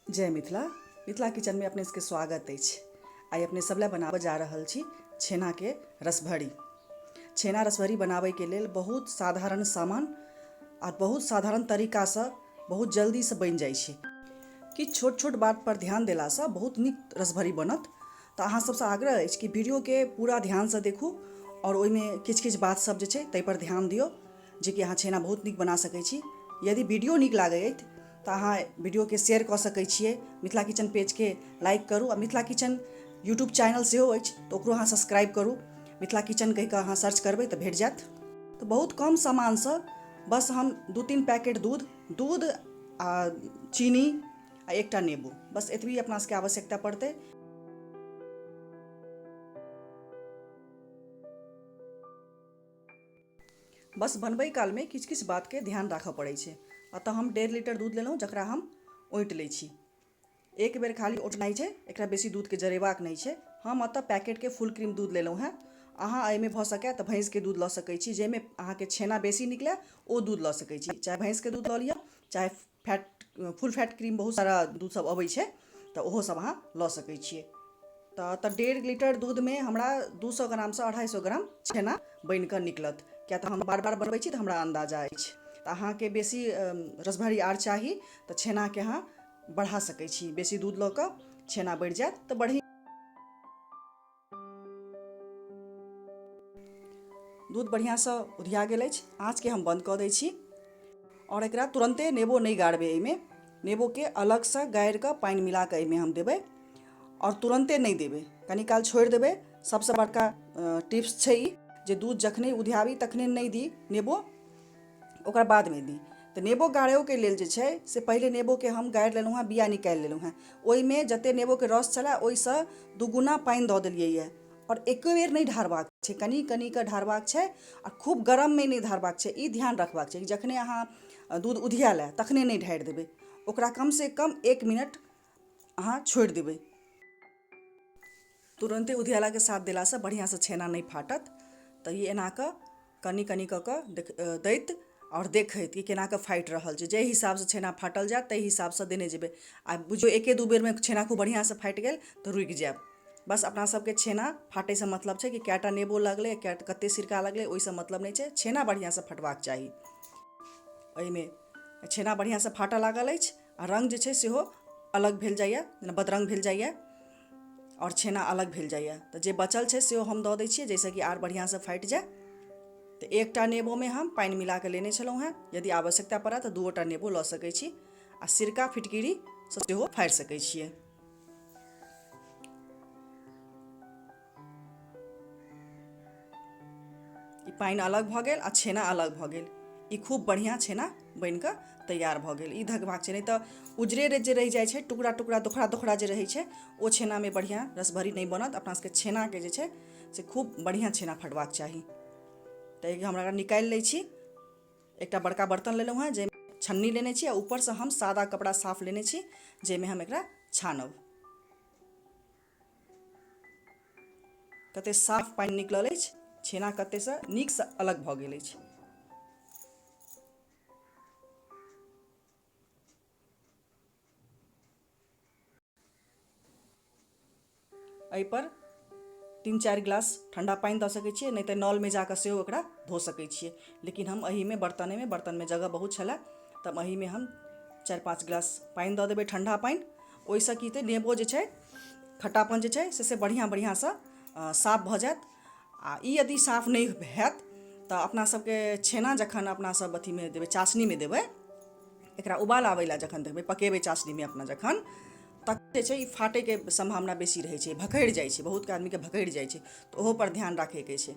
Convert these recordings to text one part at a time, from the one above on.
जय मिथिला। मिथिला किचन में अपने सबके स्वागत अछि। आइ अपने सब ला बनाबऽ जा रहल छी छेना के रसभरी। छेना रसभरी बनाबै के लेल बहुत साधारण सामान और बहुत साधारण तरीका से बहुत जल्दी से बनि जाइ छै। कि छोट छोट बात पर ध्यान देला से बहुत नीक रसभरी बनत। तो अहाँ सबसे आग्रह अछि कि वीडियो के पूरा ध्यान से देखू और ओहिमे किछ किछ बात सब जे छै तै पर ध्यान दियौ जे कि अहाँ छेना बहुत नीक बना सकै छी। यदि वीडियो नीक लागै अछि तो अहाँ वीडियो के शेयर कऽ सकै छियै। मिथिला किचन पेज के लाइक करू आ मिथिला किचन यूट्यूब चैनल सेहो अछि तो ओकरो अहाँ सब्सक्राइब करू। मिथिला किचन कहि कऽ अहाँ सर्च करबै तो भेट जायत। तो बहुत कम सामान से बस हम 2-3 पैकेट दूध आ चीनी आ एकटा नेबो, बस एतबी अपना सबके आवश्यकता पड़तै। बस बनबै काल में किछ किछ बात के ध्यान राखऽ पड़ै छै। अतः हम 1.5 लीटर दूध लेलहुँ जकरा हम औंटि लै छी। एक बेर खाली औंटनाइ छै, एकरा बेसी दूध के जरेबाक नहीं छै। हम अतः पैकेट के फुल क्रीम दूध लेलहुँ हैं। अहाँ एहिमे भऽ सकै तऽ भैंस के दूध लऽ सकै छी, जाहिमे अहाँके छेना बेसी निकलै ओ दूध लऽ सकै छी। चाहे भैंस के दूध लऽ लिअ, चाहे फुल फैट क्रीम बहुत सारा दूध सब अबै छै तऽ ओहो सब अहाँ लऽ सकै छियै। तऽ 1.5 लीटर दूध में हमरा 200 ग्राम से 250 ग्राम छेना बनि कऽ निकलत। किया तऽ हम बार बार बनबै छी तऽ हमरा अंदाजा अछि। तऽ अहाँके बेसी रसभरी आर चाही तऽ छेना के अहाँ बढ़ा सकै छी। बेसी दूध लऽ कऽ छेना बढ़ि जायत तऽ बढ़िया। दूध बढ़िया से उधिया गेल अछि, आँच के हम बंद कऽ दै छी और एकरा तुरंते नेबो नहीं गाड़बै। एहिमे नेबो के अलग से गाड़ि कऽ पानि मिला कऽ एहिमे हम देबै और तुरंते नहीं देबै, कनी काल छोड़ि देबै। सबसे बड़का टिप्स छै ई जे दूध जखने उधियाबी तखने नहीं दी नेबो, ओकर बाद में दी। तऽ नेबो गाड़ो के लेल जे छै से पहिले नेबो के हम गाड़ि लेलहुँ हैं, बिया निकालि लेलहुँ हैं। ओहिमे जते नेबो के रस छलै ओहिसँ दुगुना पानि दऽ देलियै यऽ और एको बेर नहीं ढारबाक छै, कनी कनी कऽ ढारबाक छै आ खूब गरम में नहीं ढारबाक छै। ई ध्यान रखबाक छै कि जखने अहाँ दूध उधियाल तखने नहीं ढारि देबै, ओकरा कम से कम 1 मिनट अहाँ छोड़ि देबै। तुरंते उधियाला के साथ देला से बढ़िया से छेना नहीं फाटत। तऽ ई एना कऽ कनी कनी कऽ कऽ दैत और देखैत कि केना कऽ फाटि रहल छै। जाहि हिसाब से छेना फाटल जायत ताहि हिसाब से देने जेबै। आ बुझियौ 1-2 बेर में छेना खूब बढ़िया से फाटि गेल तऽ रुकि जायब। बस अपना सबके छेना फाटै से मतलब छै कि कैटा नेबो लगलै, कते सिरका लगलै, ओहिसँ मतलब नहीं छै। छेना बढ़िया से फटबाक चाही। एहिमे छेना बढ़िया से फाटऽ लागल अछि आ रंग जे छै सेहो अलग भेल जाइए, जेना बदरंग भेल जाइए और छेना अलग भेल जाइए। तऽ जे बचल छै सेहो हम दऽ दै छियै जाहिसँ कि आर बढ़िया से फाटि जाय। तऽ एकटा नेबो में हम पानि मिला कऽ लेने छलहुँ हैं। यदि आवश्यकता पड़त तऽ 2टा नेबो लऽ सकै छी आ सिरका फिटकिरी से सेहो फाड़ि सकै छियै। ई पानि अलग भऽ गेल आ छेना अलग भऽ गेल। ई खूब बढ़िया छेना बनि कऽ तैयार भऽ गेल। ई धकबाक छै, नहीं तऽ उजरे जे रहि जाइ छै, टुकड़ा टुकड़ा दोखड़ा दोखड़ा जे रहै छै ओ छेना में बढ़िया रसभरी नहीं बनत। अपना सबके छेना के जे छै से खूब बढ़िया छेना फटबाक चाही। तऽ हमरा निकालि लै छी। एकटा बड़का बर्तन लेलहुँ हैं जाहिमे छन्नी लेने छी आ ऊपर से हम सादा कपड़ा साफ लेने छी जाहिमे हम एकरा छानब। कते साफ पानि निकलल अछि, छेना कते से नीक से अलग भऽ गेल अछि। एहि पर 3-4 गिलास ठंडा पानि दऽ सकै छियै, नहीं तऽ नल में जाकऽ सेहो एकरा धो सकै छियै। लेकिन हम एहिमे बर्तन में जगह बहुत छलै तऽ एहिमे हम 4-5 गिलास पानि दऽ देबै, ठंडा पानि। ओहिसँ की हेतै, नेबो जे छै खट्टापन जे छै से बढ़िया से साफ भऽ जायत। आ ई यदि साफ नहीं हैत तऽ अपना सबके छेना जखन अपना सब अथी में देबै, चासनी में देबै, एकरा उबाल आबै ला जखन देबै, पकेबै चासनी में अपना जखन, तखन जे छै ई फाटै के संभावना बेसी रहै छै, भकैड़ जाइ छै। बहुत आदमी के भकैड़ जाइ छै तऽ ओहो पर ध्यान राखै के छै।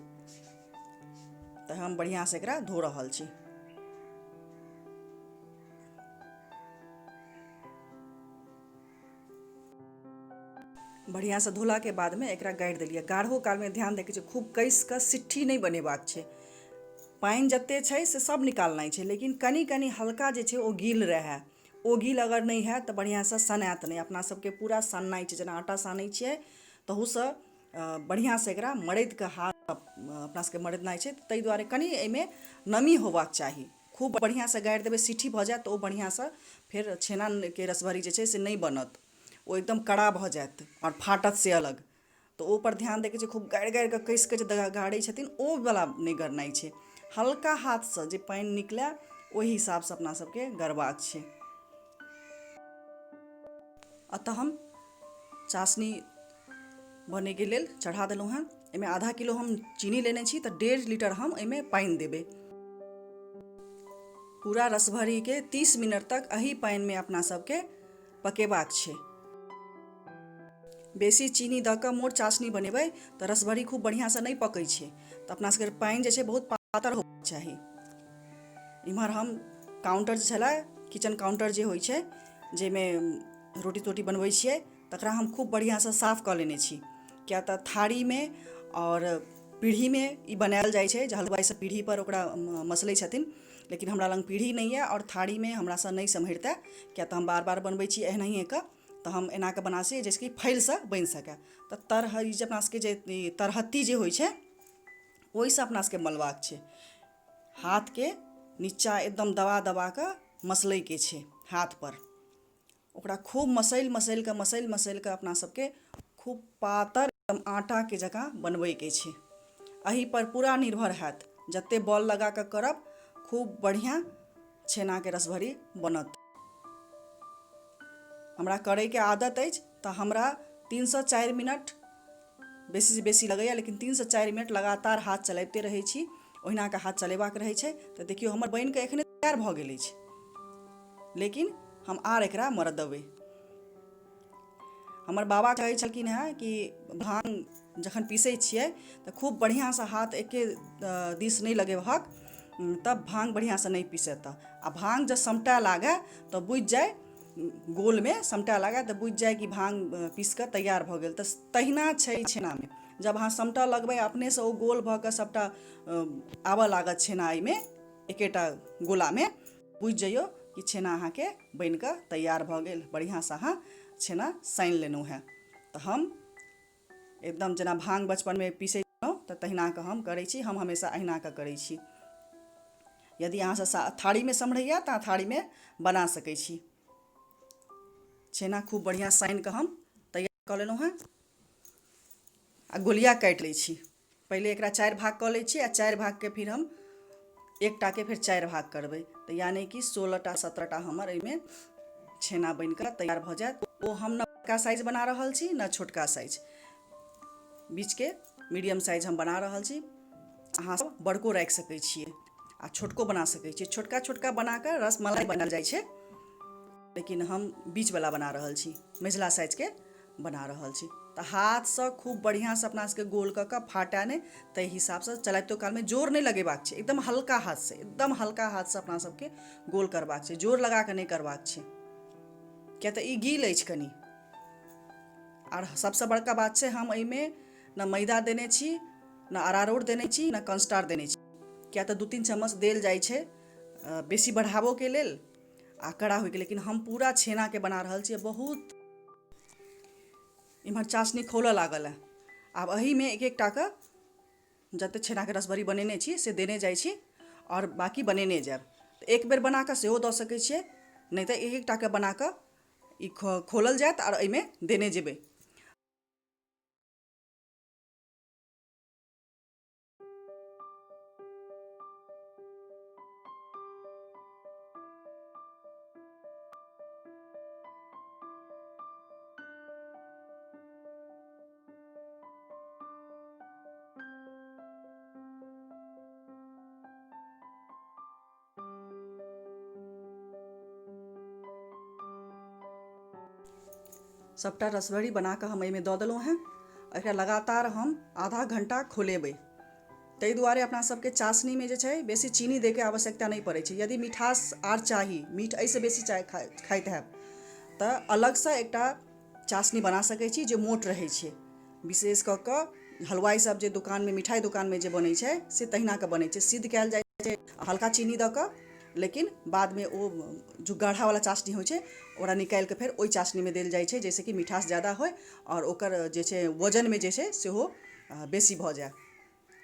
तऽ हम बढ़िया से एकरा धो रहल छी। बढ़िया से धोला के बाद में एकरा गाड़ि देलियै। गाढ़ो काल में ध्यान दै के छै, खूब कस कऽ सिट्ठी नहीं बनेबाक छै। पानि जते छै से सब निकालनाइ छै, लेकिन कनी कनी हल्का जे छै ओ गील रहै। ओ गील अगर नहीं हैत तऽ बढ़िया से सनायत नहीं। अपना सबके पूरा सननाइ छै, जेना आटा सानै छियै तहूसँ बढ़िया से एकरा मरदि कऽ हाथ अपना सबके मरदनाइ छै। ताहि दुआरे कनी एहिमे नमी होबाक चाही, खूब बढ़िया से गाड़ि देबै, सीटी भऽ जायत तऽ ओ बढ़िया से फेर छेना के रसभरी जे छै से नहि बनत, ओ एकदम कड़ा भऽ जायत और फाटत से अलग। तऽ ओ पर ध्यान दैके छै, खूब गाड़ि गाड़ि कऽ कसिके जे गाड़ै छथिन ओ वला नहि गड़नाइ छै, हल्का हाथसँ जे पानि निकलै ओहि हिसाबसँ अपना सबके गड़बाक छै। अतः हम चाशनी बनैके लेल चढ़ा देलहुँ हेँ। एहिमे आधा किलो हम चीनी लेने छी तऽ 1.5 लीटर हम एहिमे पानि देबै। पूरा रसभरीके 30 मिनट तक एही पानिमे अपना सबके पकेबाक छै। बेसी चीनी दऽ कऽ मोट चाशनी बनेबै तऽ रसभरी खूब बढ़िआँसँ नहि पकै छै, तऽ अपना सबके पानि जे छै बहुत पातर होबाक चाही। इम्हर हम काउंटर जे छलै, किचन काउंटर जे होइ छै जाहिमे रोटी तोटी बनबै छियै, तकरा हम खूब बढ़िआँसँ साफ कऽ लेने छी। किया तऽ थारीमे और पीढ़ीमे ई बनायल जाइ छै जे हलवाइ सब पीढ़ी पर ओकरा मसलै छथिन, लेकिन हमरा लग पीढ़ी नहि यऽ और थारीमे हमरासँ नहि सम्हरतै, किया तऽ हम बार बार बनबै छी एनाहिए कऽ, तऽ हम एना कऽ बना सी जैसे कि फैलसँ बनि सकै। तऽ तरहरी जे अपना सबके जे तरहत्ती जे होइ छै ओहिसँ अपना सबके मलबाक छै। हाथके नीचा एकदम दबा दबा कऽ मसलैके छै हाथ पर, ओकरा खूब मसलि कऽ अपना सबके खूब पातर एकदम आटाके जकाँ बनबैके छै। एही पर पूरा निर्भर हैत, जतेक बॉल लगा कऽ करब खूब बढ़िआँ छेनाके रसभरी बनत। हमरा करैके आदत अछि तऽ हमरा 3 सँ 4 मिनट बेसीसँ बेसी लगैए, लेकिन 3 सँ 4 मिनट लगातार हाथ चलबिते रहै छी, ओहिना कऽ हाथ चलेबाक रहै छै। तऽ देखियौ हमर बनि कऽ एखने तैयार भऽ गेल अछि, लेकिन हम आर एकरा मरऽ देबै। हमर बाबा कहै छलखिन हेँ कि भाङ्ग जखन पीसै छियै तऽ खूब बढ़िआँसँ हाथ एके दिस नहि लगेबहक, तब भाङ्ग बढ़िआँसँ नहि पीसेतऽ। आ भाङ्ग जँ समटय लागय तऽ बुझि जाय, गोलमे समटय लागय तऽ बुझि जाय कि भाङ्ग पीस कऽ तैयार भऽ गेल। तऽ तहिना छै ई छेनामे, जब अहाँ समटऽ लगबै अपनेसँ ओ गोल भऽ कऽ सभटा आबऽ लागत छेना एहिमे एकेटा गोलामे, बुझि जइयौ कि छेना अहाँके बनि कऽ तैयार भऽ गेल, बढ़िआँसँ अहाँ छेना सानि लेलहुँ हेँ। तऽ हम एकदम जेना भाङ्ग बचपनमे पीसै छलहुँ तऽ तहिना कऽ हम करै छी, हम हमेशा अहिना कऽ करै छी। यदि अहाँसँ थारीमे सम्हरैए तऽ अहाँ थारीमे बना सकै छी। छेना खूब बढ़िआँ सानि कऽ हम तैयार कऽ लेलहुँ हेँ आ गोलिया काटि लै छी। पहिले एकरा 4 भाग कऽ लै छी आ 4 भागके फिर हम एकटाके फेर 4 भाग करबै, तऽ यानि कि 16टा 17टा हमर एहिमे छेना बनि कऽ तैयार भऽ जायत। ओ हम ने बड़का साइज बना रहल छी ने छोटका साइज, बीचके मीडियम साइज हम बना रहल छी। अहाँ सब बड़को राखि सकै छियै आ छोटको बना सकै छियै। छोटका छोटका बना कऽ रसमलाई बनायल जाइ छै, लेकिन हम बीचवला बना रहल छी, मझिला साइजके बना रहल छी। तऽ हाथसँ खूब बढ़िआँसँ अपना सबके गोल कऽ कऽ फाटय नहि, ताहि हिसाबसँ चलाबितो कालमे जोर नहि लगेबाक छै, एकदम हल्का हाथसँ, एकदम हल्का हाथसँ अपना सबके गोल करबाक छै, जोर लगा कऽ नहि करबाक छै, किया तऽ ई गील अछि कनि। आर सबसँ बड़का बात छै, हम एहिमे न मैदा देने छी, न अरारोट देने छी, न कॉर्नस्टार्च देने छी, किया तऽ 2-3 चम्मच देल जाइ छै बेसी बढ़ाबोके लेल आ कड़ा होइके, लेकिन हम पूरा छेनाके बना रहल छी। बहुत इम्हर चाशनी खौलऽ लागल है, आब एहीमे एक एकटा कऽ जतेक छेनाके रसभरी बनेने छी से देने जाइ छी और बाकी बनेने जायब। तऽ एक बेर बना कऽ सेहो दऽ सकै छियै, नहि तऽ एक एकटाके बना कऽ ई खोलल जायत और एहिमे देने जेबै। सभटा रसभरी बना कऽ हम एहिमे दऽ देलहुँ हेँ। एकरा लगातार हम आधा घंटा खोलेबै। ताहि दुआरे अपना सबके चाशनीमे जे छै बेसी चीनी दैके आवश्यकता नहि पड़ै छै। यदि मिठास आर चाही, मीठ एहिसँ बेसी खाइत हैब तऽ अलगसँ एकटा चाशनी बना सकै छी जे मोट रहै छै। विशेष कऽ कऽ हलवाइ सब जे दोकानमे, मिठाइ दोकानमे जे बनै छै से तहिना कऽ बनै छै, सिद्ध कयल जाइ छै हल्का चीनी दऽ कऽ, लेकिन बादमे ओ जो गाढ़ावला चाशनी होइ छै ओकरा निकालि कऽ फेर ओहि चाशनीमे देल जाइ छै, जाहिसँ कि मिठास ज्यादा होइ और ओकर जे छै वजनमे जे छै सेहो बेसी भऽ जाय।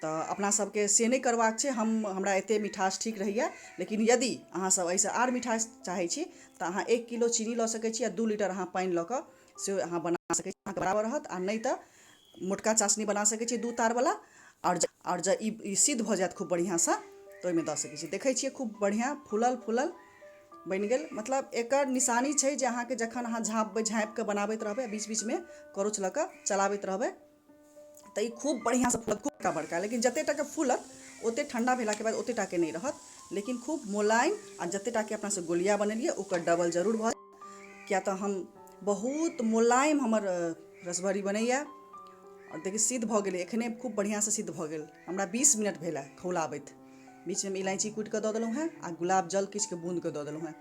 तो अपना सबके से नहीं करबाक छै। हमरा एते मिठास ठीक रहैए, लेकिन यदि अहाँ सब एहिसँ आर मिठास चाहै छी तऽ अहाँ 1 किलो चीनी लऽ सकै छी आ 2 लीटर अहाँ पानि लऽ कऽ से अहाँ बना सकै छी, अहाँके बराबर रहत। आ नहि तऽ मोटका चाशनी बना सकै छी 2 तारवला। आओर जब ई सिद्ध भऽ जायत खूब बढ़िआँसँ तऽ ओहिमे दऽ सकै छी। देखै छियै खूब बढ़िआँ फूलल बनि गेल। मतलब एकर निशानी छै जे अहाँके जखन अहाँ झाँपिकऽ बनाबैत रहबै, बीच बीचमे करूछ लऽ कऽ चलाबैत रहबै तऽ ई खूब बढ़िआँसँ फूलत, खूब बड़का बड़का। लेकिन जतेक टाके फूलत ओतेक ठण्डा भेलाके बाद ओतेक टाके नहि रहत, लेकिन खूब मोलायम। आ जतेक टाके अपनासँ गोलिया बनेलियै ओकर डबल जरूर भऽ जायत, किएक तऽ हम बहुत मोलायम हमर रसभरी बनैए। और देखिए सिद्ध भऽ गेलै, एखने खूब बढ़िआँसँ सिद्ध भऽ गेल। हमरा 20 मिनट भेल खौलाबैत। बीचमे इलायची कूटि कऽ दऽ देलहुँ हेँ आ गुलाब जल किछुके बूँद कऽ दऽ देलहुँ हेँ।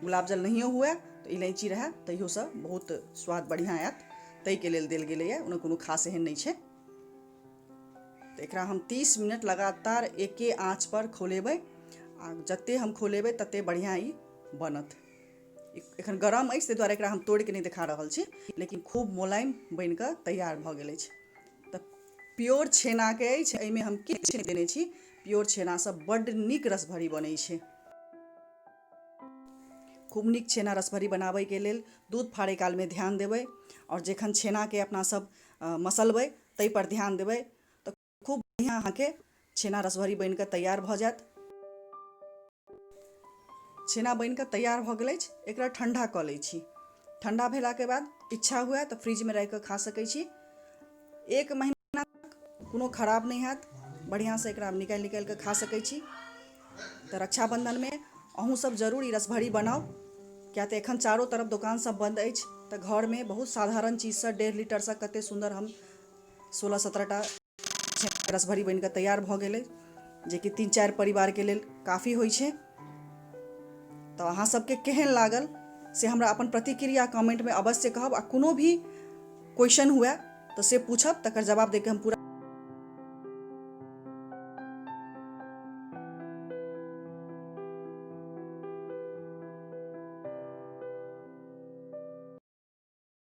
गुलाब जल नहियो हुए तऽ इलायची रहए तैयोसँ बहुत स्वाद बढ़िआँ आयत, ताहिके लेल देल गेलैए, ओना कोनो खास एहन नहि छै। तऽ एकरा हम 30 मिनट लगातार एके आँच पर खौलेबै, आ जतेक हम खौलेबै ततेक बढ़िआँ ई बनत। एखन गरम अछि ताहि दुआरे एकरा हम तोड़ि कऽ नहि देखा रहल छी, लेकिन खूब मोलायम बनि कऽ तैयार भऽ गेल अछि। तऽ प्योर छेनाके अछि, एहिमे हम किछु नहि देने छी। प्योर छेनासँ बड्ड नीक रसभरी बनै छै। खूब नीक छेना रसभरी बनाबैके लेल दूध फाड़ै कालमे ध्यान देबै, आओर जखन छेनाके अपनासभ मसलबै ताहिपर ध्यान देबै तऽ खूब बढ़िआँ अहाँके छेना रसभरी बनि कऽ तैयार भऽ जायत। छेना बनि कऽ तैयार भऽ गेल अछि, एकरा ठण्डा कऽ लै छी। ठण्डा भेलाके बाद इच्छा हुए तऽ फ्रिजमे राखि कऽ खा सकै छी। 1 महीना कोनो खराब नहि हैत, बढ़िआँसँ एकरा निकालि कऽ खा सकै छी। तऽ रक्षाबन्धनमे अहूँसभ जरूर ई रसभरी बनाउ, किएक तऽ एखन चारो तरफ दोकानसभ बन्द अछि। तऽ घरमे बहुत साधारण चीजसँ 1.5 लीटरसँ कतेक सुन्दर हम 16-17टा रसभरी बनि कऽ तैयार भऽ गेलै, जेकि 3-4 परिवारके लेल काफ़ी होइ छै। तऽ अहाँ सबके केहन लागल से हमरा अपन प्रतिक्रिया कमेंटमे अवश्य कहब। आ कोनो भी क्वेश्चन हुए तऽ से पूछब, तकर जवाब दैके हम पूरा